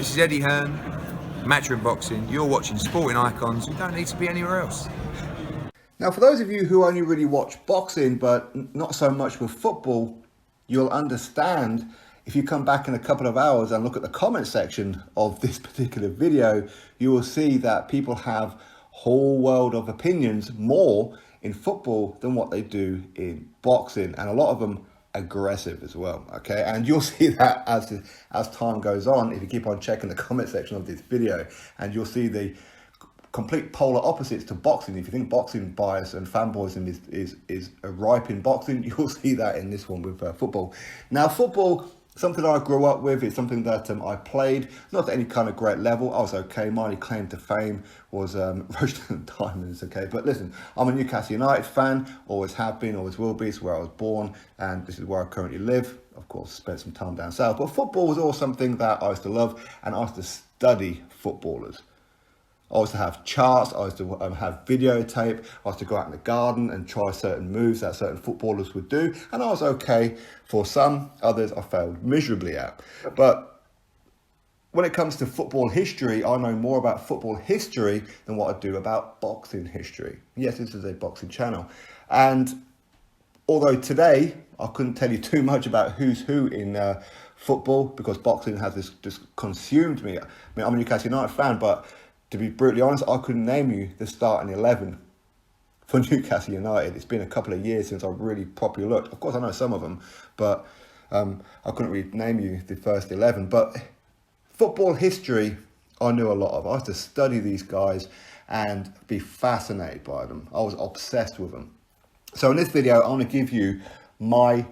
This is Eddie Hearn, Matchroom Boxing. You're watching Sporting Icons. You don't need to be anywhere else. Now, for those of you who only really watch boxing, but not so much with football, you'll understand if you come back in a couple of hours and look at the comment section of this particular video, you will see that people have a whole world of opinions more in football than what they do in boxing, and a lot of them aggressive as well. Okay, and you'll see that as time goes on if you keep on checking the comment section of this video, and you'll see the complete polar opposites to boxing. If you think boxing bias and fanboyism is ripe in boxing, you'll see that in this one with football. Now, football, something I grew up with. It's something that I played, not at any kind of great level. I was okay. My only claim to fame was Roasting Diamonds, okay? But listen, I'm a Newcastle United fan, always have been, always will be. It's where I was born, and this is where I currently live. Of course, spent some time down south. But football was always something that I used to love, and I used to study footballers. I used to have charts, I used to have videotape, I used to go out in the garden and try certain moves that certain footballers would do, and I was okay for some, others I failed miserably at. But when it comes to football history, I know more about football history than what I do about boxing history. Yes, this is a boxing channel. And although today I couldn't tell you too much about who's who in football, because boxing has just consumed me. I mean, I'm a Newcastle United fan, but to be brutally honest, I couldn't name you the starting 11 for Newcastle United. It's been a couple of years since I really properly looked. Of course, I know some of them, but I couldn't really name you the first 11. But football history, I knew a lot of. I used to study these guys and be fascinated by them. I was obsessed with them. So in this video, I want to give you my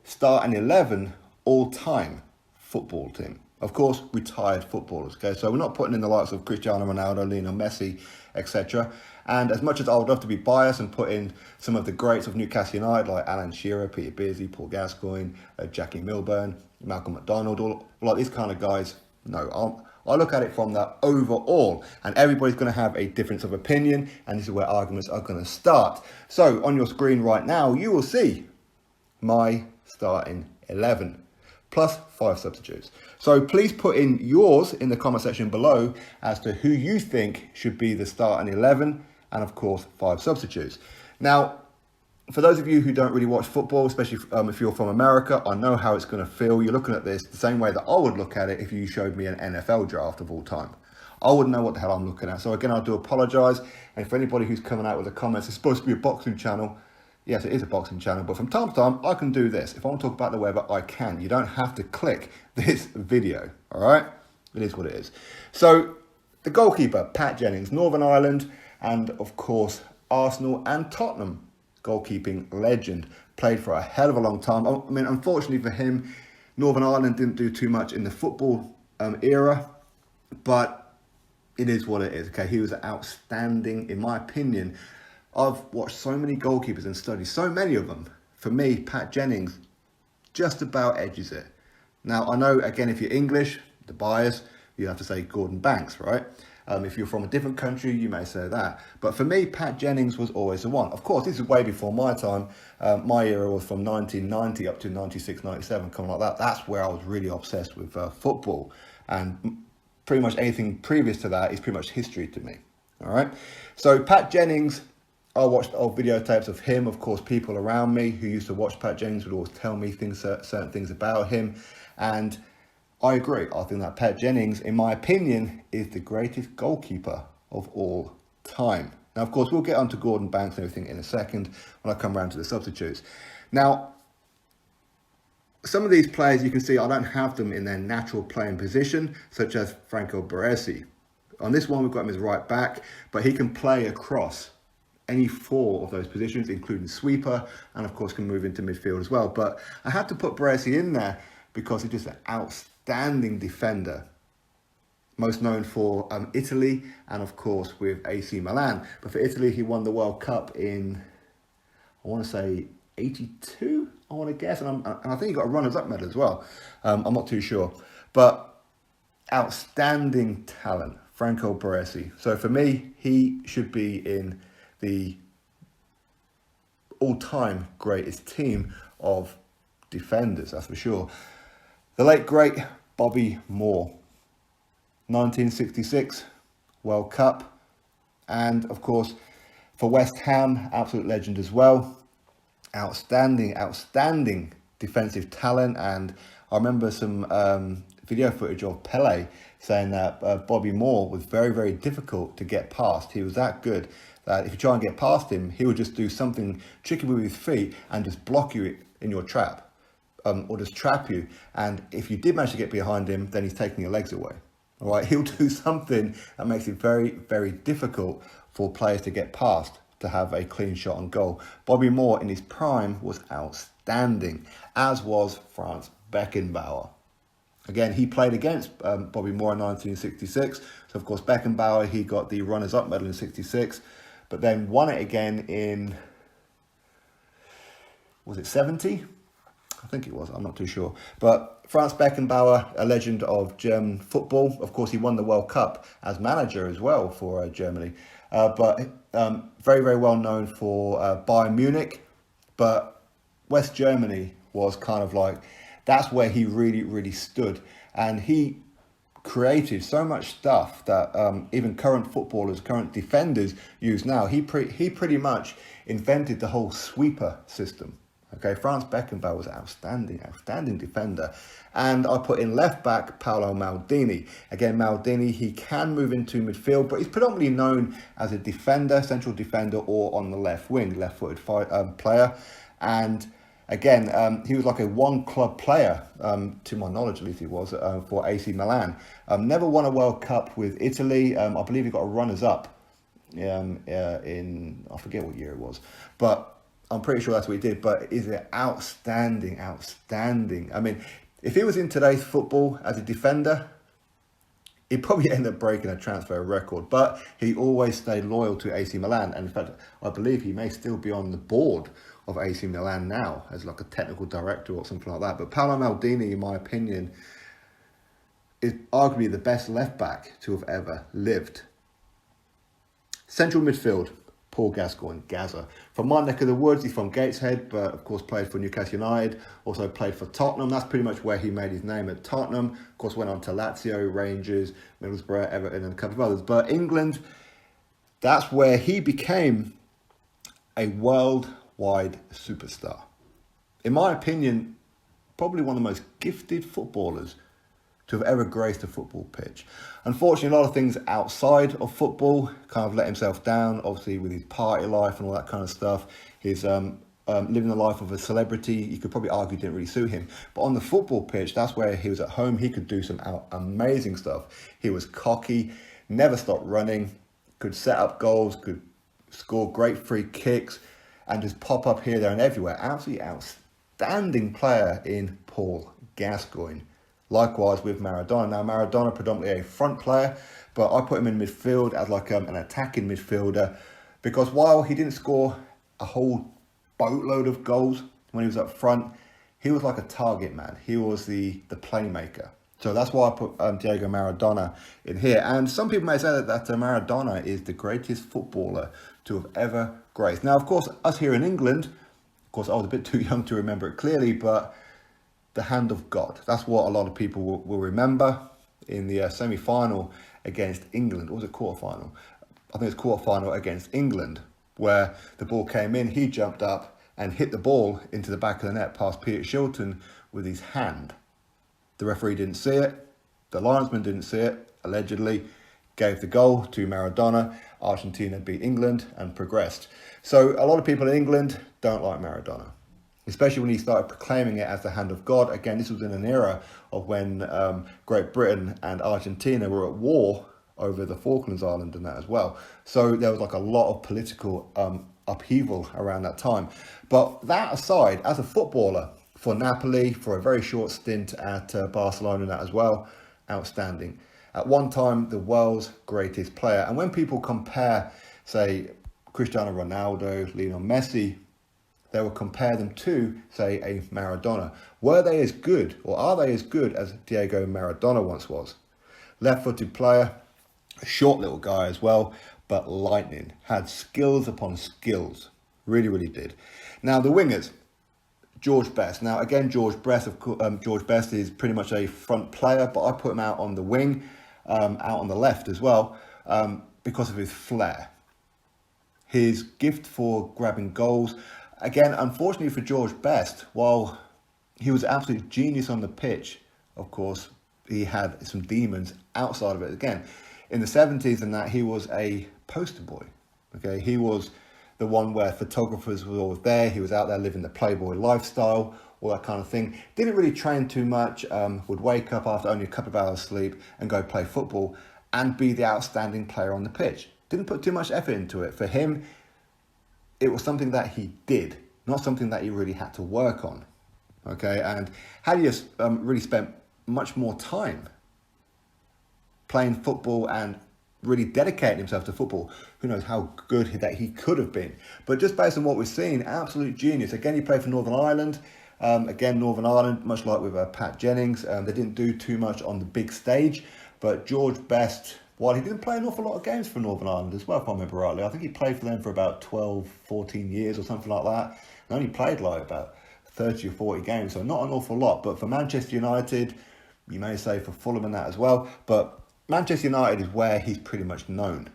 starting 11 all-time football team. Of course, retired footballers, okay? So we're not putting in the likes of Cristiano Ronaldo, Lionel Messi, etc. And as much as I would love to be biased and put in some of the greats of Newcastle United, like Alan Shearer, Peter Beardsley, Paul Gascoigne, Jackie Milburn, Malcolm McDonald, all like these kind of guys, no, I look at it from the overall, and everybody's going to have a difference of opinion, and this is where arguments are going to start. So on your screen right now, you will see my starting 11. Plus 5 substitutes. So please put in yours in the comment section below as to who you think should be the starting 11, and of course 5 substitutes. Now, for those of you who don't really watch football, especially if you're from America, I know how it's going to feel. You're looking at this the same way that I would look at it if you showed me an NFL draft of all time. I wouldn't know what the hell I'm looking at. So again, I do apologise. And for anybody who's coming out with the comments, it's supposed to be a boxing channel. Yes, it is a boxing channel, but from time to time, I can do this. If I want to talk about the weather, I can. You don't have to click this video, all right? It is what it is. So, the goalkeeper, Pat Jennings, Northern Ireland, and of course, Arsenal and Tottenham goalkeeping legend. Played for a hell of a long time. I mean, unfortunately for him, Northern Ireland didn't do too much in the football era, but it is what it is, okay? He was outstanding, in my opinion. I've watched so many goalkeepers and studied so many of them. For me, Pat Jennings just about edges it. Now, I know, again, if you're English, the bias, you have to say Gordon Banks, right? If you're from a different country, you may say that. But for me, Pat Jennings was always the one. Of course, this is way before my time. My era was from 1990 up to 96, 97, something like that. That's where I was really obsessed with football. And pretty much anything previous to that is pretty much history to me. All right? So Pat Jennings, I watched old videotapes of him. Of course, people around me who used to watch Pat Jennings would always tell me certain things about him. And I agree. I think that Pat Jennings, in my opinion, is the greatest goalkeeper of all time. Now, of course, we'll get onto Gordon Banks and everything in a second when I come around to the substitutes. Now, some of these players, you can see I don't have them in their natural playing position, such as Franco Baresi. On this one, we've got him as right back, but he can play across any 4 of those positions, including sweeper, and of course can move into midfield as well. But I had to put Baresi in there because he's just an outstanding defender. Most known for Italy, and of course with AC Milan. But for Italy, he won the World Cup in, I want to say, 82, I want to guess. And I think he got a runners-up medal as well. I'm not too sure. But outstanding talent, Franco Baresi. So for me, he should be in the all-time greatest team of defenders, that's for sure. The late, great Bobby Moore. 1966 World Cup. And of course, for West Ham, absolute legend as well. Outstanding defensive talent. And I remember some video footage of Pele saying that Bobby Moore was very, very difficult to get past. He was that good that if you try and get past him, he would just do something tricky with his feet and just block you in your trap, or just trap you. And if you did manage to get behind him, then he's taking your legs away. All right, he'll do something that makes it very, very difficult for players to get past to have a clean shot on goal. Bobby Moore in his prime was outstanding, as was Franz Beckenbauer. Again, he played against Bobby Moore in 1966. So, of course, Beckenbauer, he got the runners-up medal in 66, but then won it again in, was it 70? I think it was, I'm not too sure. But Franz Beckenbauer, a legend of German football. Of course, he won the World Cup as manager as well for Germany. But very, very well known for Bayern Munich. But West Germany was kind of like, that's where he really, really stood. And he created so much stuff that even current footballers, current defenders use now. He pretty much invented the whole sweeper system. Okay, Franz Beckenbauer was an outstanding defender. And I put in left back Paolo Maldini. Again, Maldini, he can move into midfield, but he's predominantly known as a defender, central defender, or on the left wing, left-footed player. And again, he was like a one-club player, to my knowledge at least he was, for AC Milan. Never won a World Cup with Italy. I believe he got a runners-up in, I forget what year it was. But I'm pretty sure that's what he did, but is it outstanding. I mean, if he was in today's football as a defender, he'd probably end up breaking a transfer record, but he always stayed loyal to AC Milan. And in fact, I believe he may still be on the board of AC Milan now as like a technical director or something like that. But Paolo Maldini, in my opinion, is arguably the best left back to have ever lived. Central midfield. Paul Gascoigne, Gazza. From my neck of the woods, he's from Gateshead, but of course played for Newcastle United, also played for Tottenham. That's pretty much where he made his name, at Tottenham. Of course, went on to Lazio, Rangers, Middlesbrough, Everton, and a couple of others. But England, that's where he became a worldwide superstar. In my opinion, probably one of the most gifted footballers to have ever graced a football pitch. Unfortunately, a lot of things outside of football kind of let himself down, obviously with his party life and all that kind of stuff. His living the life of a celebrity, you could probably argue didn't really suit him. But on the football pitch, that's where he was at home. He could do some amazing stuff. He was cocky, never stopped running, could set up goals, could score great free kicks, and just pop up here, there and everywhere. Absolutely outstanding player in Paul Gascoigne. Likewise with Maradona. Now, Maradona predominantly a front player, but I put him in midfield as like an attacking midfielder, because while he didn't score a whole boatload of goals when he was up front, he was like a target man. He was the playmaker. So that's why I put Diego Maradona in here. And some people may say that Maradona is the greatest footballer to have ever graced. Now, of course, us here in England, of course, I was a bit too young to remember it clearly, but the hand of God. That's what a lot of people will remember in the semi-final against England. Or was it quarter-final? I think it was quarter-final against England, where the ball came in, he jumped up and hit the ball into the back of the net past Peter Shilton with his hand. The referee didn't see it. The linesman didn't see it, allegedly. Gave the goal to Maradona. Argentina beat England and progressed. So a lot of people in England don't like Maradona, especially when he started proclaiming it as the hand of God. Again, this was in an era of when Great Britain and Argentina were at war over the Falklands Island and that as well. So there was like a lot of political upheaval around that time. But that aside, as a footballer for Napoli, for a very short stint at Barcelona and that as well, outstanding. At one time, the world's greatest player. And when people compare, say, Cristiano Ronaldo, Lionel Messi, they will compare them to, say, a Maradona. Were they as good, or are they as good as Diego Maradona once was? Left-footed player, a short little guy as well, but lightning. Had skills upon skills. Really, really did. Now, the wingers. George Best. Now, again, George Best is pretty much a front player, but I put him out on the wing. out on the left as well, because of his flair. His gift for grabbing goals. Again, unfortunately for George Best, while he was absolute genius on the pitch, of course, he had some demons outside of it. Again, in the 70s and that, he was a poster boy. Okay, he was the one where photographers were always there. He was out there living the playboy lifestyle, all that kind of thing. Didn't really train too much, would wake up after only a couple of hours sleep and go play football and be the outstanding player on the pitch. Didn't put too much effort into it. For him, it was something that he did, not something that he really had to work on. Okay, and had he just really spent much more time playing football and really dedicating himself to football, who knows how good that he could have been. But just based on what we're seeing, absolute genius. Again, he played for Northern Ireland. Again, Northern Ireland, much like with Pat Jennings, they didn't do too much on the big stage. But George Best, while he didn't play an awful lot of games for Northern Ireland as well, if I remember rightly. I think he played for them for about 12, 14 years or something like that. And only played like about 30 or 40 games, so not an awful lot. But for Manchester United, you may say for Fulham and that as well, but Manchester United is where he's pretty much known,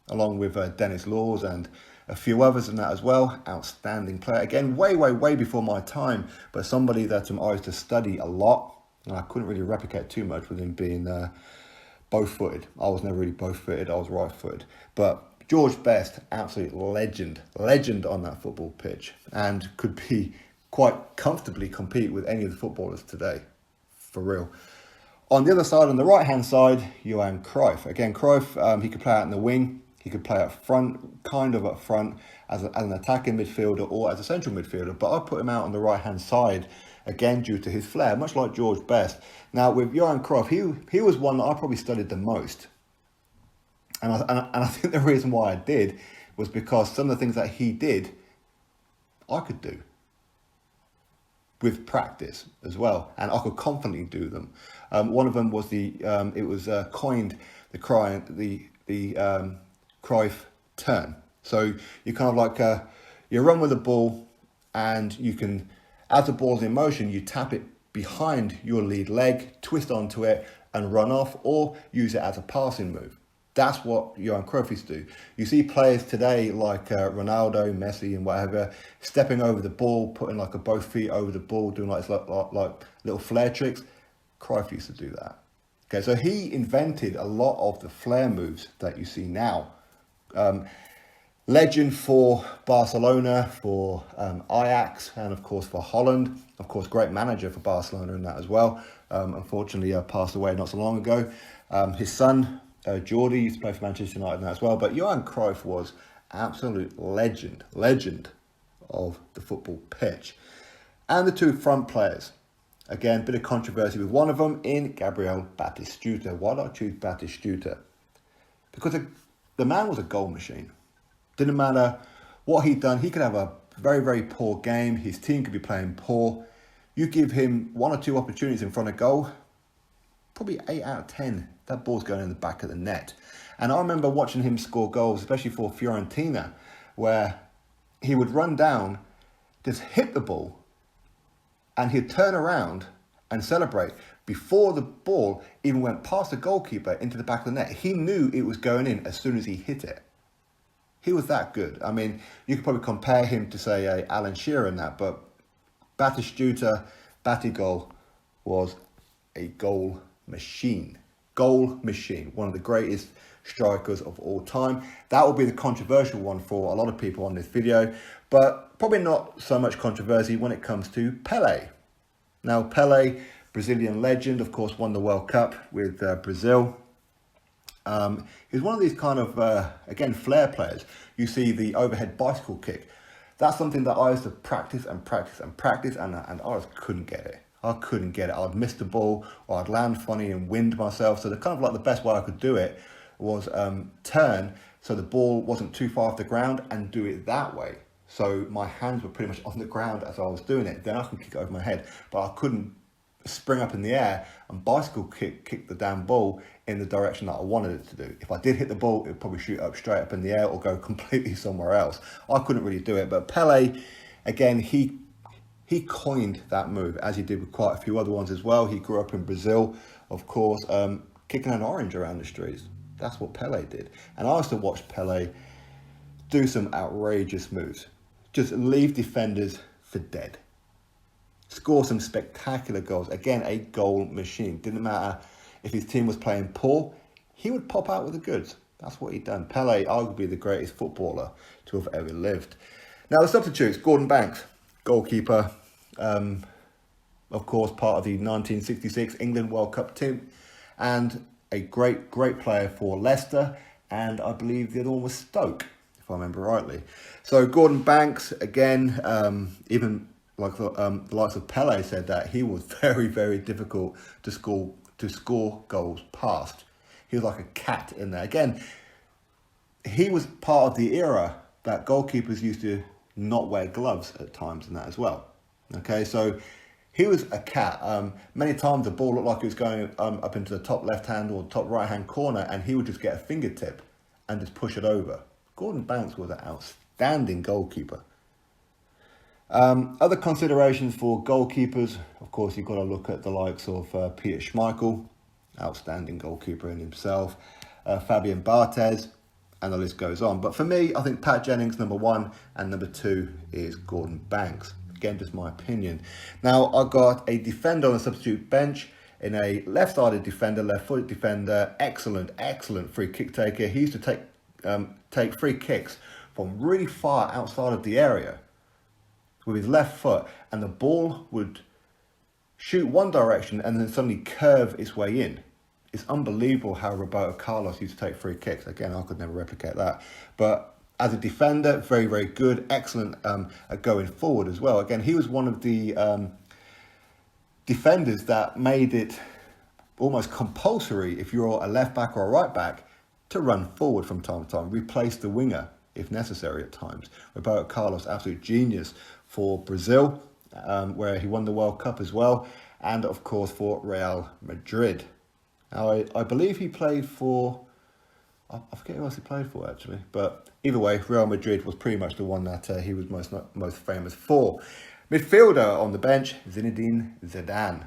along with Dennis Laws and a few others in that as well. Outstanding player. Again, way before my time, but somebody that I used to study a lot, and I couldn't really replicate too much with him being both-footed. I was never really both-footed, I was right-footed. But George Best, absolute legend on that football pitch, and could be quite comfortably compete with any of the footballers today, for real. On the other side, on the right-hand side, Johan Cruyff. Again, Cruyff, he could play out in the wing. He could play up front, kind of up front, as an attacking midfielder or as a central midfielder. But I put him out on the right-hand side, again, due to his flair, much like George Best. Now, with Johan Cruyff, he was one that I probably studied the most. And I think the reason why I did was because some of the things that he did, I could do with practice as well, and I could confidently do them. One of them was coined the Cruyff turn. So you kind of like you run with the ball, and you can, as the ball's in motion, you tap it behind your lead leg, twist onto it, and run off, or use it as a passing move. That's what Johan Cruyff used to do. You see players today like Ronaldo, Messi and whatever, stepping over the ball, putting like both feet over the ball, doing like little flair tricks. Cruyff used to do that. Okay, so he invented a lot of the flair moves that you see now. Legend for Barcelona, for Ajax, and of course for Holland. Of course, great manager for Barcelona in that as well. Unfortunately, passed away not so long ago. His son, Jordi, used to play for Manchester United and that as well. But Johan Cruyff was absolute legend of the football pitch. And the two front players. Again, bit of controversy with one of them in Gabriel Batistuta. Why did I choose Batistuta? Because the man was a goal machine. Didn't matter what he'd done. He could have a very poor game. His team could be playing poor. You give him one or two opportunities in front of goal, probably 8 out of 10, that ball's going in the back of the net. And I remember watching him score goals, especially for Fiorentina, where he would run down, just hit the ball, and he'd turn around and celebrate before the ball even went past the goalkeeper into the back of the net. He knew it was going in as soon as he hit it. He was that good. I mean, you could probably compare him to, say, Alan Shearer in that, but Batistuta, Batigol, was a goal machine. Goal machine. One of the greatest strikers of all time. That will be the controversial one for a lot of people on this video, but probably not so much controversy when it comes to Pelé. Now, Pelé, Brazilian legend, of course, won the World Cup with Brazil. He's one of these kind of, again, flair players. You see the overhead bicycle kick. That's something that I used to practice, and I just couldn't get it. I'd miss the ball, or I'd land funny and wind myself. So the best way I could do it was turn so the ball wasn't too far off the ground and do it that way. So my hands were pretty much on the ground as I was doing it. Then I could kick it over my head, but I couldn't spring up in the air and bicycle kick the damn ball in the direction that I wanted it to do. If I did hit the ball, it would probably shoot up straight up in the air or go completely somewhere else. I couldn't really do it. But Pelé, again, he coined that move, as he did with quite a few other ones as well. He grew up in Brazil, of course. kicking an orange around the streets. That's what Pele did. And I used to watch Pele do some outrageous moves. Just leave defenders for dead. Score some spectacular goals. Again, a goal machine. Didn't matter if his team was playing poor, he would pop out with the goods. That's what he'd done. Pele, arguably the greatest footballer to have ever lived. Now, the substitutes, Gordon Banks, goalkeeper, of course, part of the 1966 England World Cup team, and a great player for Leicester, and I believe the other one was Stoke, if I remember rightly. So Gordon Banks, again, even like the likes of Pele said that he was very difficult to score goals past. He was like a cat in there. Again, he was part of the era that goalkeepers used to not wear gloves at times and that as well. Okay, so he was a cat. Many times the ball looked like it was going up into the top left-hand or top right-hand corner, and he would just get a fingertip and just push it over. Gordon Banks was an outstanding goalkeeper. Other considerations for goalkeepers, of course, you've got to look at the likes of Peter Schmeichel, outstanding goalkeeper in himself, Fabian Barthez, and the list goes on. But for me, I think Pat Jennings, number 1, and number 2 is Gordon Banks. Again, just my opinion. Now, I've got a defender on the substitute bench in a left-sided defender, left-footed defender, excellent free kick taker. He used to take free kicks from really far outside of the area with his left foot, and the ball would shoot one direction and then suddenly curve its way in. It's unbelievable how Roberto Carlos used to take free kicks. Again, I could never replicate that. But as a defender, very good, excellent at going forward as well. Again, he was one of the defenders that made it almost compulsory, if you're a left back or a right back, to run forward from time to time, replace the winger if necessary at times. Roberto Carlos, absolute genius for Brazil, where he won the World Cup as well, and of course for Real Madrid. Now, I believe he played for, I forget who else he played for actually, but either way, Real Madrid was pretty much the one that he was most famous for. Midfielder on the bench, Zinedine Zidane.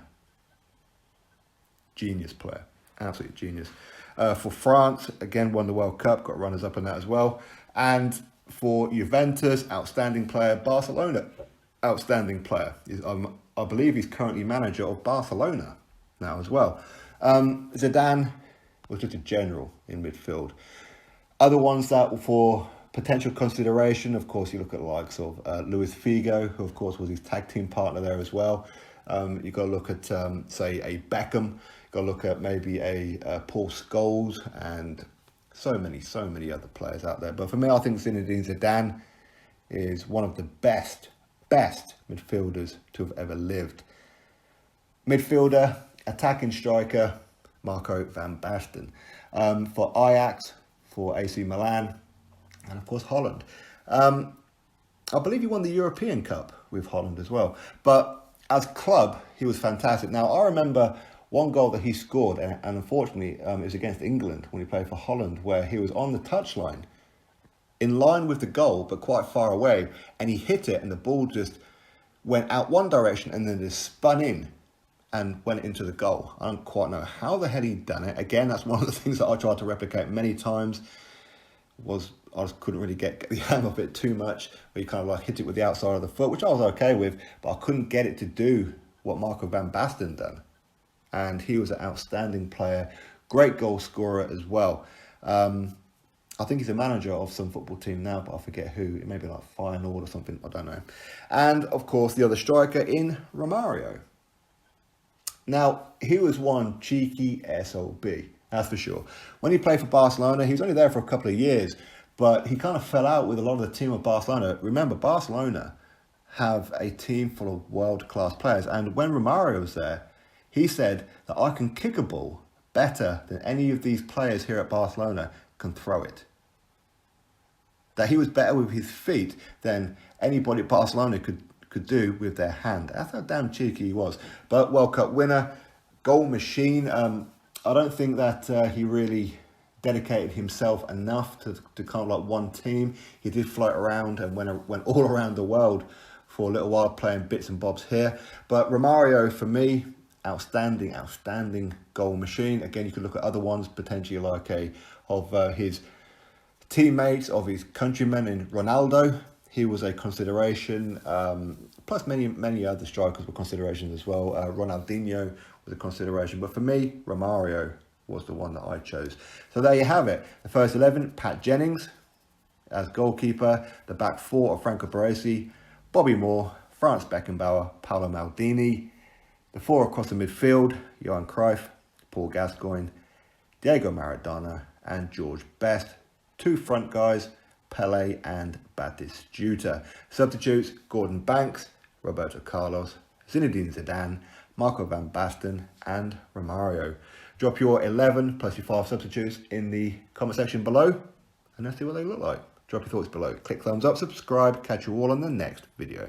Genius player, absolute genius. For France, again, won the World Cup, got runners up in that as well. And for Juventus, outstanding player. Barcelona, outstanding player. I believe he's currently manager of Barcelona now as well. Zidane was just a general in midfield. Other ones that were for potential consideration, of course, you look at the likes of Luis Figo, who of course was his tag team partner there as well. You've got to look at, say, a Beckham. You've got to look at maybe a Paul Scholes and so many other players out there. But for me, I think Zinedine Zidane is one of the best midfielders to have ever lived. Midfielder, attacking striker, Marco van Basten. For Ajax, for AC Milan, and of course Holland. I believe he won the European Cup with Holland as well. But as club, he was fantastic. Now, I remember one goal that he scored, and unfortunately, it was against England when he played for Holland, where he was on the touchline, in line with the goal, but quite far away, and he hit it, and the ball just went out one direction and then just spun in and went into the goal. I don't quite know how the hell he'd done it. Again, that's one of the things that I tried to replicate many times. I just couldn't really get the hang of it too much, where you kind of like hit it with the outside of the foot, which I was okay with, but I couldn't get it to do what Marco van Basten done. And he was an outstanding player, great goal scorer as well. I think he's a manager of some football team now, but I forget who. It may be like Feyenoord or something, I don't know. And of course, the other striker in Romario. Now, he was one cheeky SOB, that's for sure. When he played for Barcelona, he was only there for a couple of years, but he kind of fell out with a lot of the team of Barcelona. Remember, Barcelona have a team full of world-class players, and when Romario was there, he said that I can kick a ball better than any of these players here at Barcelona can throw it. That he was better with his feet than anybody at Barcelona could do with their hand. That's how damn cheeky he was. But World Cup winner, goal machine. I don't think that he really dedicated himself enough to kind of like one team. He did float around and went all around the world for a little while, playing bits and bobs here. But Romario, for me, outstanding goal machine. Again, you could look at other ones, potentially like his teammates, of his countrymen in Ronaldo. He was a consideration, plus many other strikers were considerations as well. Ronaldinho was a consideration, but for me, Romario was the one that I chose. So there you have it. The first 11, Pat Jennings as goalkeeper. The back four of Franco Baresi, Bobby Moore, Franz Beckenbauer, Paolo Maldini. The four across the midfield, Johan Cruyff, Paul Gascoigne, Diego Maradona, and George Best. Two front guys, Pele and Batistuta. Substitutes, Gordon Banks, Roberto Carlos, Zinedine Zidane, Marco van Basten, and Romario. Drop your 11 plus your 5 substitutes in the comment section below, and let's see what they look like. Drop your thoughts below. Click thumbs up, subscribe, catch you all on the next video.